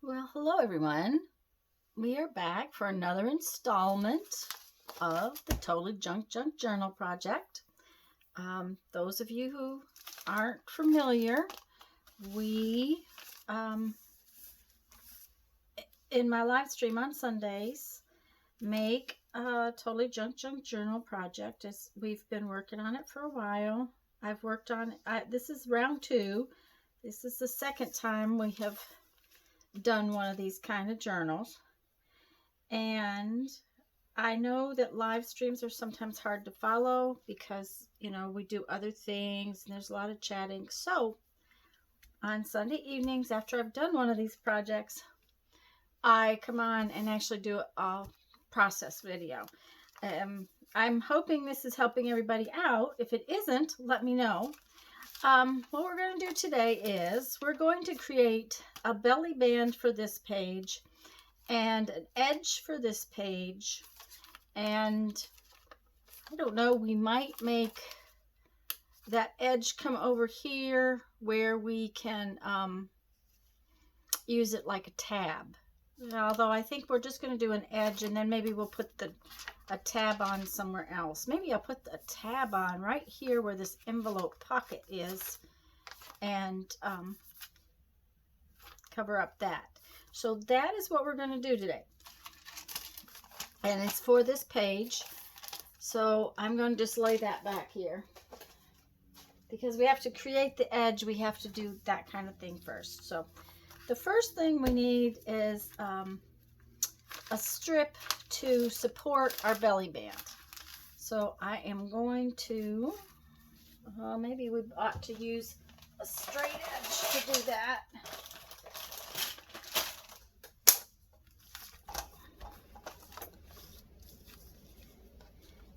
Well, hello everyone. We are back for another installment of the Totally Junk Journal project. Those of you who aren't familiar, we, in my live stream on Sundays, make a Totally Junk Journal project. We've been working on it for a while. I've worked on it. This is round 2. This is the second time we have done one of these kind of journals, and I know that live streams are sometimes hard to follow because we do other things and there's a lot of chatting. So on Sunday evenings after I've done one of these projects, I come on and actually do a process video. I'm hoping this is helping everybody out. If it isn't, let me know. What we're going to do today is we're going to create a belly band for this page and an edge for this page, and I don't know, we might make that edge come over here where we can use it like a tab, although I think we're just going to do an edge and then maybe we'll put a tab on somewhere else. Maybe I'll put a tab on right here where this envelope pocket is and cover up that. So that is what we're going to do today. And it's for this page. So I'm going to just lay that back here. Because we have to create the edge, we have to do that kind of thing first. So the first thing we need is a strip to support our belly band. So I am going to, maybe we ought to use a straight edge to do that.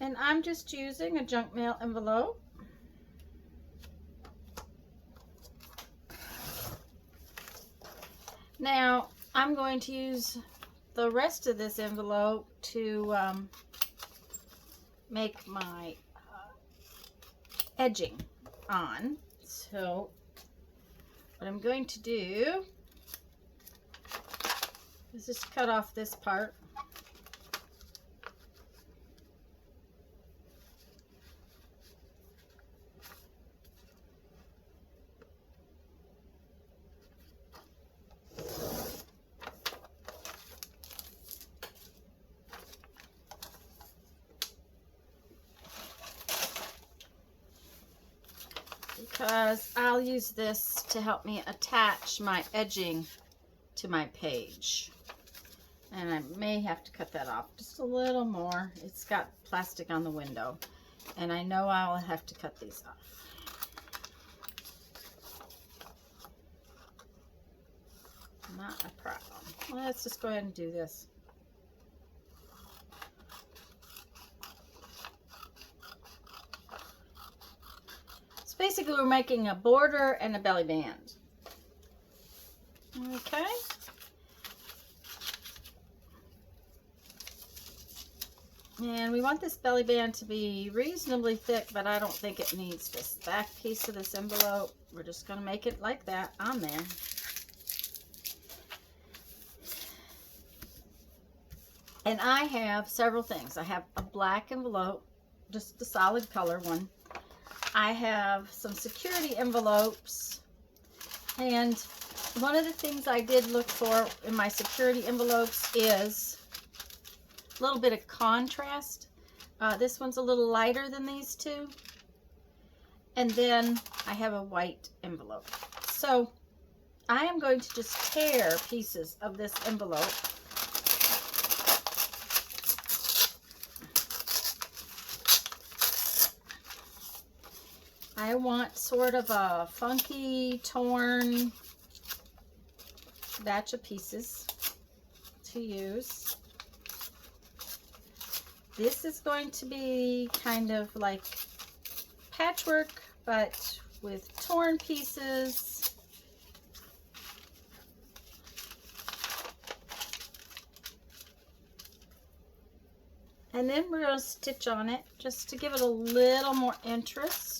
And I'm just using a junk mail envelope. Now I'm going to use the rest of this envelope to make my edging on. So what I'm going to do is just cut off this part. Because I'll use this to help me attach my edging to my page. And I may have to cut that off just a little more. It's got plastic on the window. And I know I'll have to cut these off. Not a problem. Let's just go ahead and do this. Basically, we're making a border and a belly band. Okay. And we want this belly band to be reasonably thick, but I don't think it needs this back piece of this envelope. We're just going to make it like that on there. And I have several things. I have a black envelope, just the solid color one. I have some security envelopes, and one of the things I did look for in my security envelopes is a little bit of contrast. This one's a little lighter than these two, and then I have a white envelope. So I am going to just tear pieces of this envelope. I want sort of a funky, torn batch of pieces to use. This is going to be kind of like patchwork, but with torn pieces. And then we're going to stitch on it just to give it a little more interest.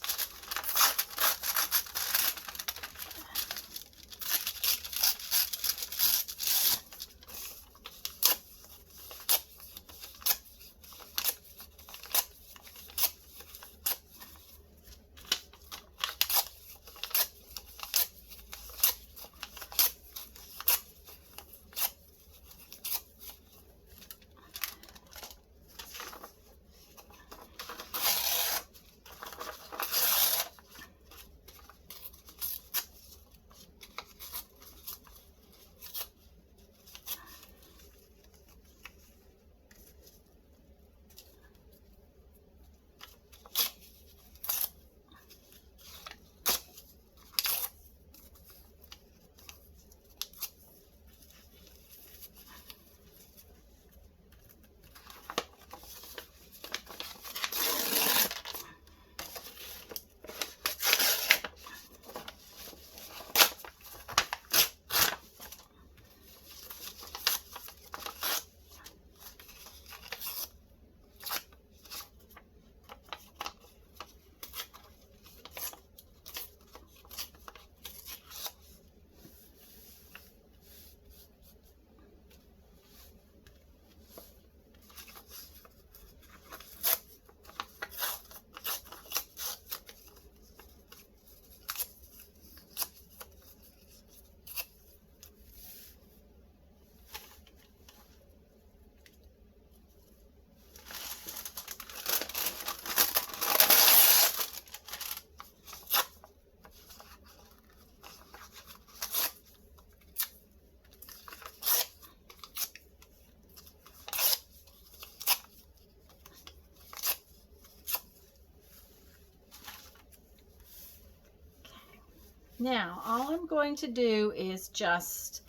Now, all I'm going to do is just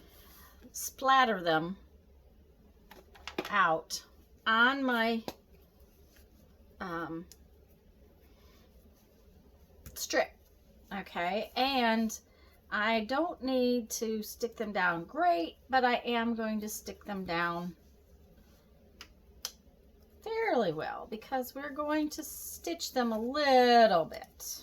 splatter them out on my strip, okay? And I don't need to stick them down great, but I am going to stick them down fairly well because we're going to stitch them a little bit.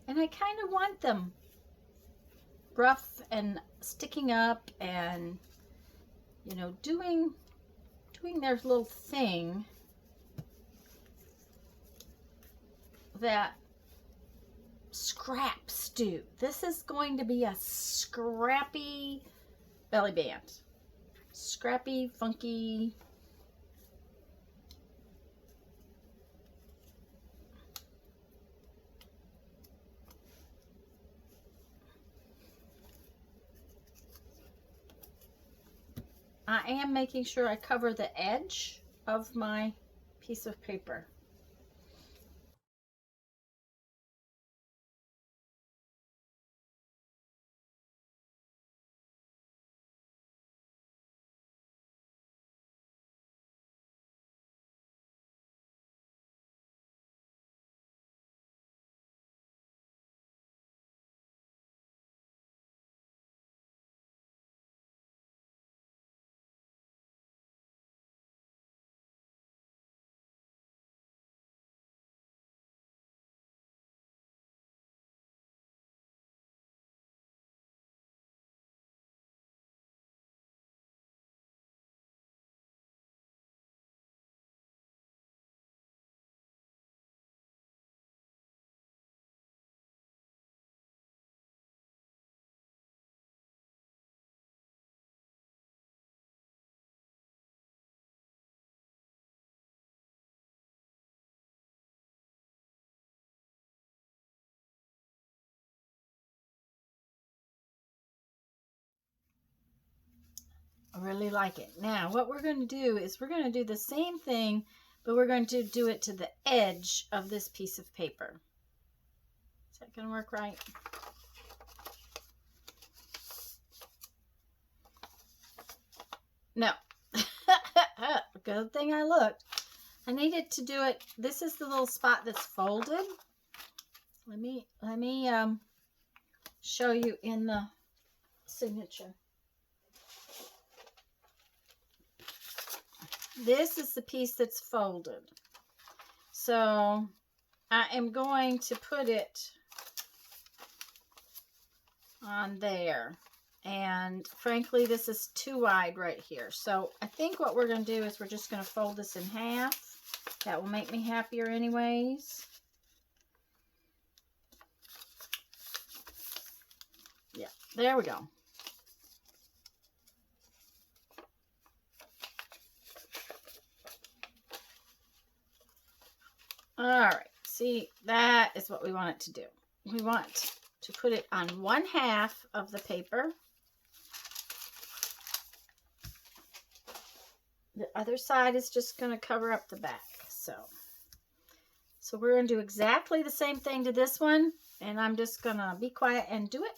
And I kind of want them rough and sticking up and, you know, doing their little thing that scraps do. This is going to be a scrappy belly band. Scrappy, funky. I am making sure I cover the edge of my piece of paper. I really like it. Now, what we're going to do is we're going to do the same thing, but we're going to do it to the edge of this piece of paper. Is that going to work right? No. Good thing I looked. I needed to do it. This is the little spot that's folded. Let me show you in the signature. This is the piece that's folded. So I am going to put it on there. And frankly, this is too wide right here. So I think what we're going to do is we're just going to fold this in half. That will make me happier anyways. Yeah, there we go. All right, see, that is what we want it to do. We want to put it on one half of the paper. The other side is just going to cover up the back. So we're going to do exactly the same thing to this one, and I'm just going to be quiet and do it.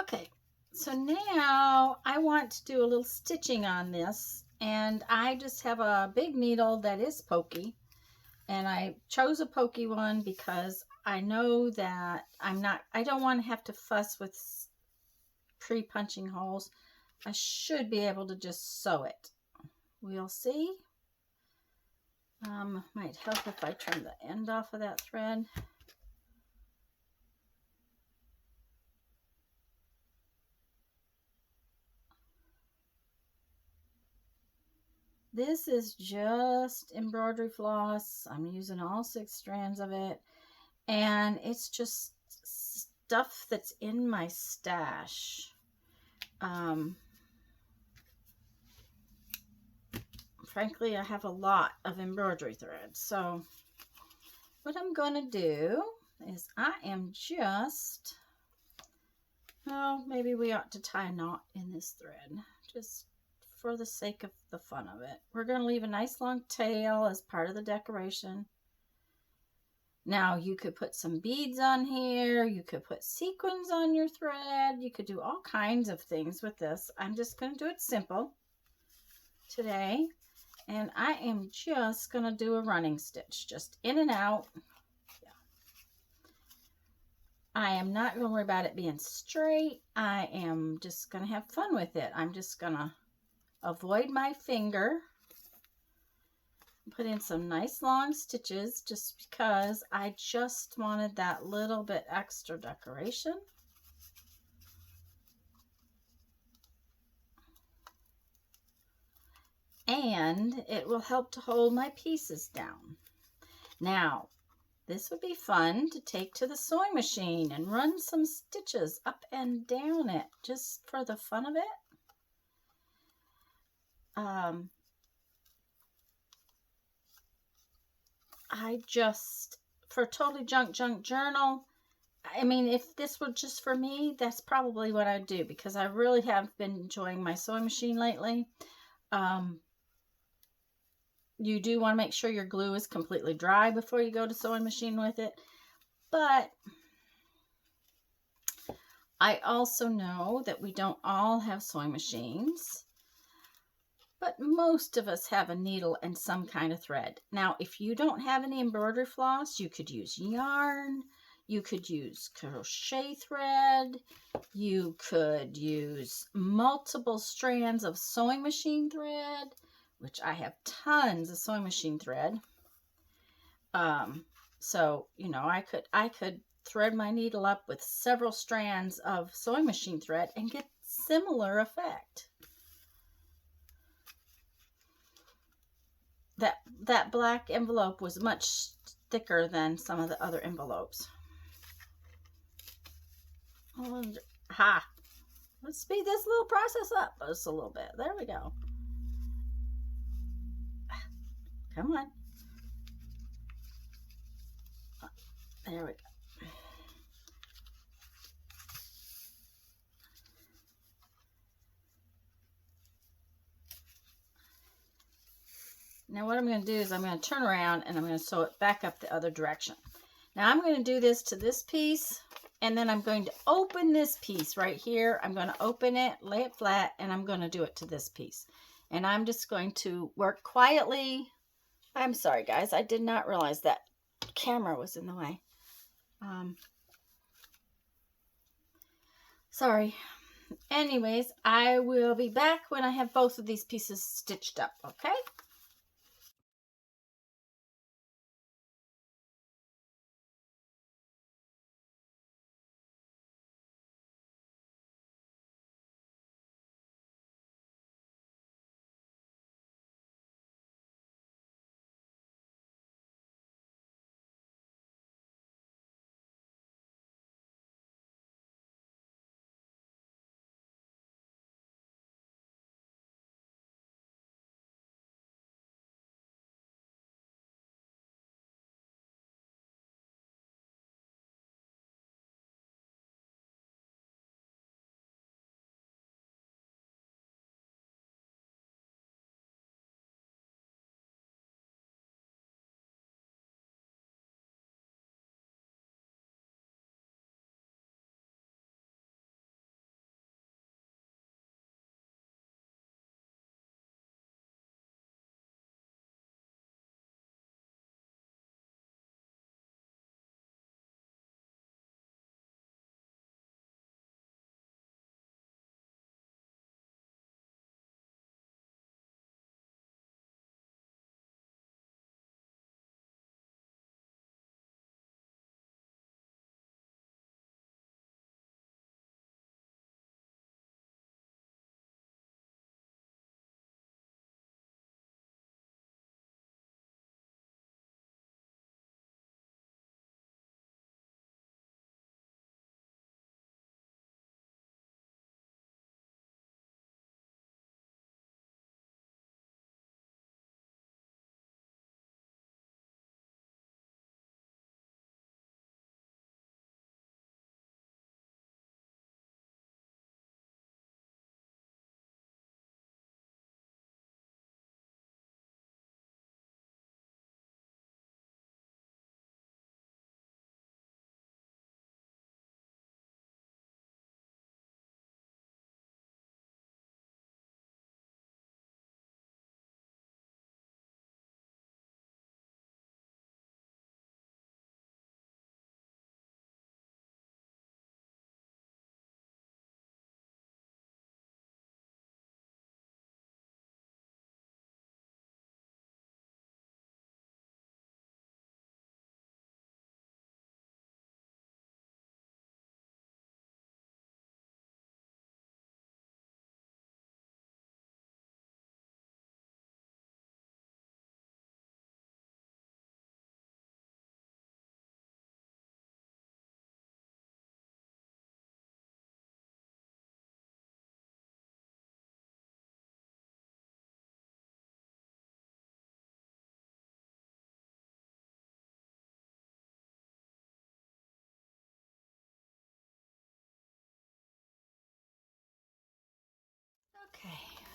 Okay, so now I want to do a little stitching on this, and I just have a big needle that is pokey, and I chose a pokey one because I know that I don't want to have to fuss with pre-punching holes. I should be able to just sew it. We'll see. Might help if I trim the end off of that thread. This is just embroidery floss. I'm using all 6 strands of it. And it's just stuff that's in my stash. Frankly, I have a lot of embroidery thread. So what I'm going to do is I am just, well, maybe we ought to tie a knot in this thread. Just for the sake of the fun of it. We're going to leave a nice long tail as part of the decoration. Now you could put some beads on here, you could put sequins on your thread, you could do all kinds of things with this. I'm just going to do it simple today, and I am just going to do a running stitch, just in and out. Yeah. I am not going to worry about it being straight. I am just going to have fun with it. I'm just going to avoid my finger. Put in some nice long stitches just because I just wanted that little bit extra decoration. And it will help to hold my pieces down. Now, this would be fun to take to the sewing machine and run some stitches up and down it just for the fun of it. I just, for Totally Junk Journal, I mean, if this were just for me, that's probably what I'd do, because I really have been enjoying my sewing machine lately. You do want to make sure your glue is completely dry before you go to sewing machine with it. But I also know that we don't all have sewing machines. But most of us have a needle and some kind of thread. Now, if you don't have any embroidery floss, you could use yarn, you could use crochet thread, you could use multiple strands of sewing machine thread, which I have tons of sewing machine thread. So, you know, I could thread my needle up with several strands of sewing machine thread and get similar effect. That black envelope was much thicker than some of the other envelopes. Ha! Let's speed this little process up just a little bit. There we go. Come on. There we go. Now what I'm going to do is I'm going to turn around and I'm going to sew it back up the other direction. Now I'm going to do this to this piece, and then I'm going to open this piece right here. I'm going to open it, lay it flat, and I'm going to do it to this piece. And I'm just going to work quietly. I'm sorry, guys. I did not realize that camera was in the way. Sorry. Anyways, I will be back when I have both of these pieces stitched up, okay?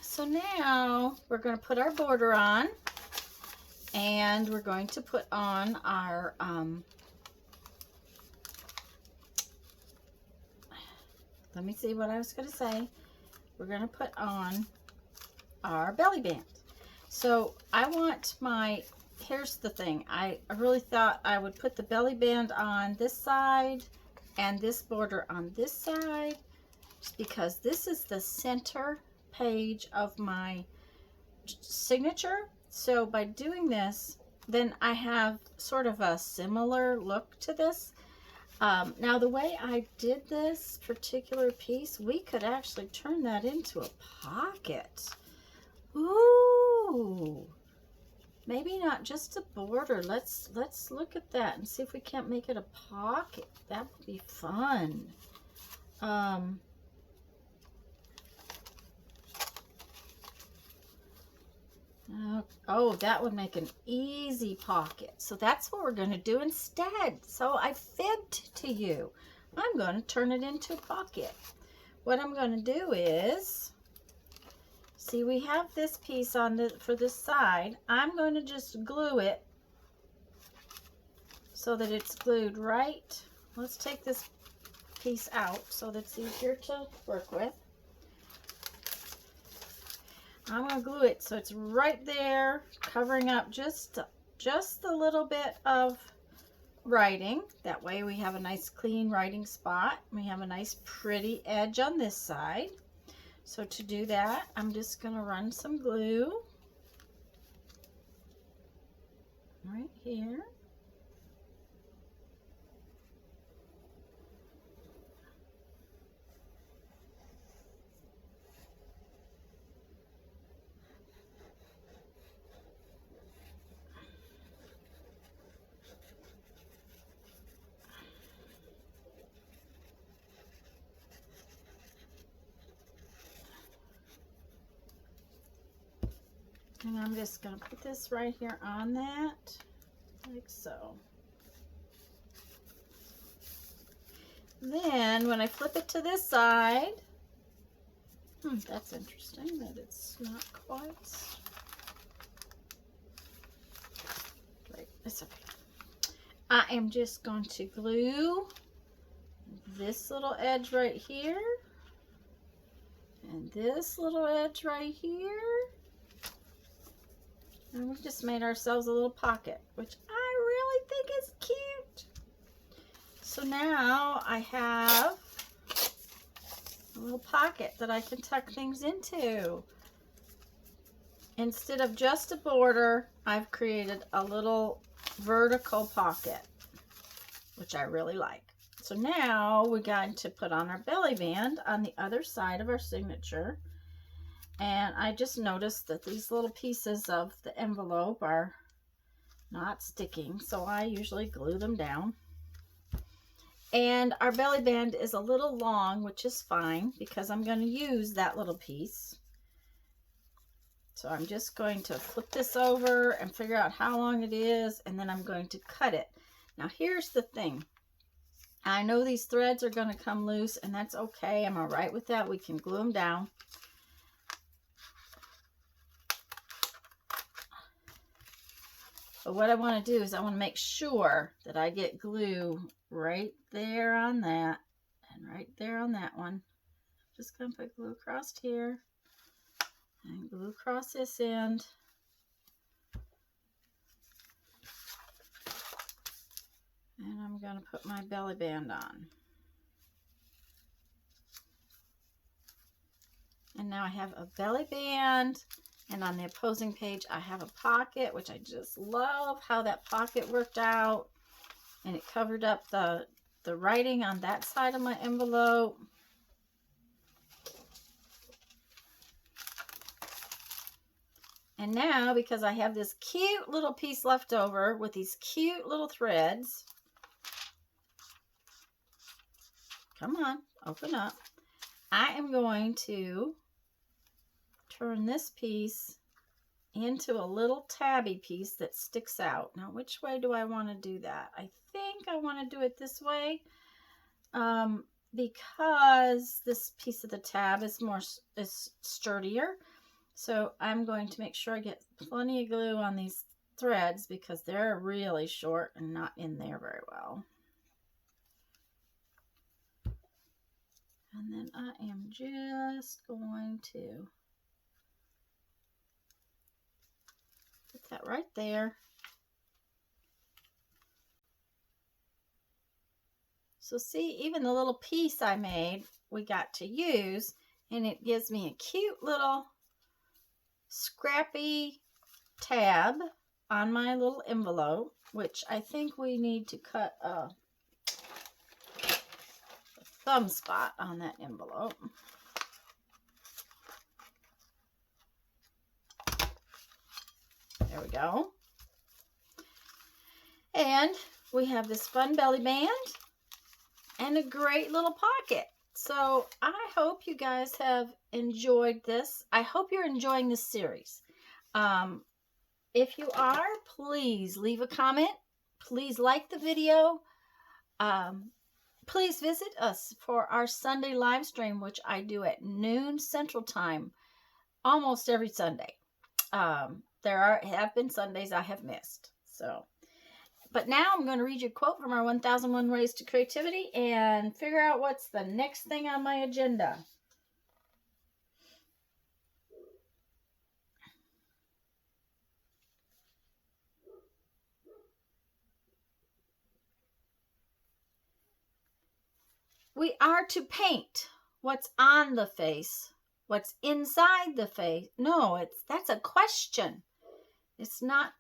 So now we're going to put our border on, and we're going to put on our let me see what I was going to say. We're going to put on our belly band. So I want my, here's the thing. I really thought I would put the belly band on this side and this border on this side, just because this is the center page of my signature. So by doing this, then I have sort of a similar look to this. Now the way I did this particular piece, we could actually turn that into a pocket. Ooh, maybe not just a border. Let's look at that and see if we can't make it a pocket. That would be fun. Oh, that would make an easy pocket. So that's what we're going to do instead. So I fibbed to you. I'm going to turn it into a pocket. What I'm going to do is, see, we have this piece on the for this side. I'm going to just glue it so that it's glued right. Let's take this piece out so that's easier to work with. I'm going to glue it so it's right there, covering up just a little bit of writing. That way we have a nice clean writing spot. We have a nice pretty edge on this side. So to do that, I'm just going to run some glue right here. And I'm just going to put this right here on that, like so. Then when I flip it to this side, that's interesting that it's not quite right. It's okay. I am just going to glue this little edge right here and this little edge right here. And we just made ourselves a little pocket, which I really think is cute. So now I have a little pocket that I can tuck things into. Instead of just a border, I've created a little vertical pocket, which I really like. So now we're going to put on our belly band on the other side of our signature. And I just noticed that these little pieces of the envelope are not sticking, so I usually glue them down. And our belly band is a little long, which is fine because I'm going to use that little piece. So I'm just going to flip this over and figure out how long it is, and then I'm going to cut it. Now here's the thing. I know these threads are going to come loose, and that's okay. I'm all right with that. We can glue them down. But what I want to do is I want to make sure that I get glue right there on that and right there on that one. Just going to put glue across here and glue across this end. And I'm going to put my belly band on. And now I have a belly band. And on the opposing page, I have a pocket, which I just love how that pocket worked out. And it covered up the writing on that side of my envelope. And now, because I have this cute little piece left over with these cute little threads, come on, open up. I am going to turn this piece into a little tabby piece that sticks out. Now, which way do I want to do that? I think I want to do it this way because this piece of the tab is sturdier. So I'm going to make sure I get plenty of glue on these threads because they're really short and not in there very well. And then I am just going to put that right there. So see, even the little piece I made, we got to use, and it gives me a cute little scrappy tab on my little envelope, which I think we need to cut a thumb spot on that envelope. There we go. And we have this fun belly band and a great little pocket. So I hope you guys have enjoyed this. I hope you're enjoying this series. If you are, please leave a comment. Please like the video. Please visit us for our Sunday live stream, which I do at noon Central Time almost every Sunday. There have been Sundays I have missed. But now I'm going to read you a quote from our 1001 Ways to Creativity and figure out what's the next thing on my agenda. We are to paint what's on the face, what's inside the face. No, that's a question. It's not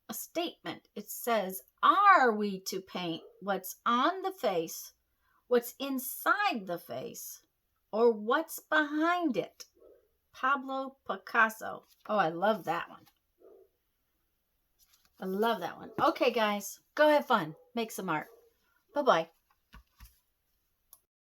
a statement. It says, are we to paint what's on the face, what's inside the face, or what's behind it? Pablo Picasso. Oh, I love that one. I love that one. Okay, guys, go have fun. Make some art. Bye-bye.